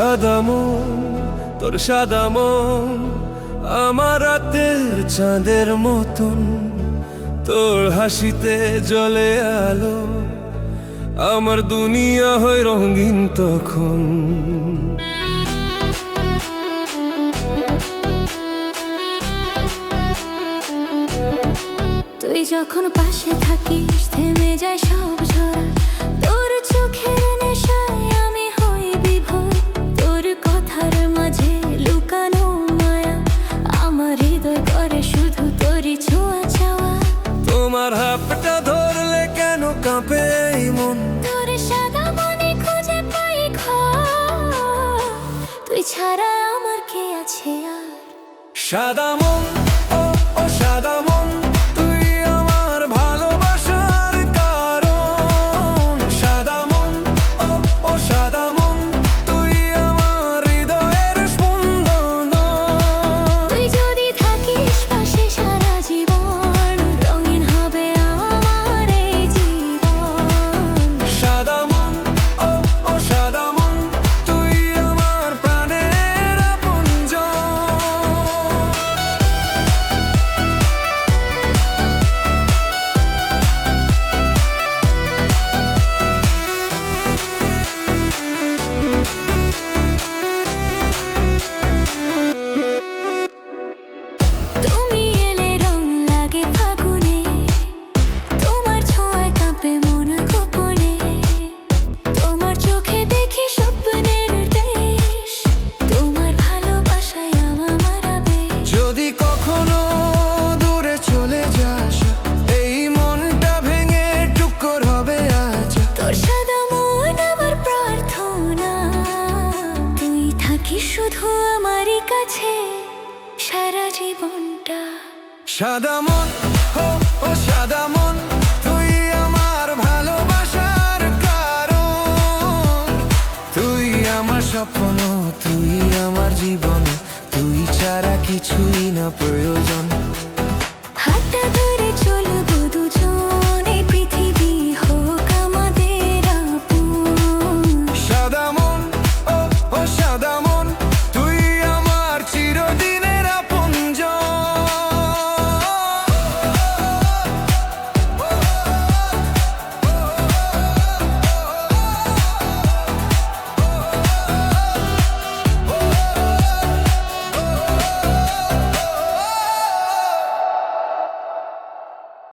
সাদা মন, তোর সাদা মন আমার রাতের চাঁদের মতন। তোর হাসিতে জ্বলে আলো, আমার দুনিয়া হয় রঙিন তখন। তুই যখন পাশে থাকিস থেমে যায় সব ঝড়। তোর চোখের নেশায় আমি হই বিভোর। তোর কথার মাঝে লুকানো মায়া, আমার হৃদয় করে শুধু তোরই ছোঁয়া চাওয়া। তোমার হাতটা ধরলে কেন কাঁপে এই মন, তোর সাদা মনে খুঁজে পাই ঘর। তুই ছাড়া আমার কে আছে আর? সাদা মন, ও ও সাদা মন, তুই আমার ভালোবাসার কারণ। সাদা মন, ও ও সাদা মন, তুই আমার হৃদয়ের স্পন্দন। তুই যদি থাকিস পাশে সারা জীবন, রঙিন হবে আমার এই জীবন। সাদা মন, ও ও সাদা মন, তুই আমার প্রাণের আপনজন। তুমি এলে রং লাগে ফাগুনে, তোমার ছোঁয়ায় কাঁপে মন গোপনে। তোমার চোখে দেখি স্বপ্নের দেশ, তোমার ভালোবাসায় আমার মারাবে। যদি কখনো দূরে চলে যাস, এই মনটা ভেঙে টুকর হবে আজ। তোর সাদা মন আমার প্রার্থনা, তুই থাকিস শুধু আমারই কাছে সারা জীবনটা। সাদা মন, ও ও সাদা মন, তুই আমার ভালোবাসার কারণ। তুই আমার স্বপ্ন, তুই আমার জীবন, তুই ছাড়া কিছুই না প্রয়োজন।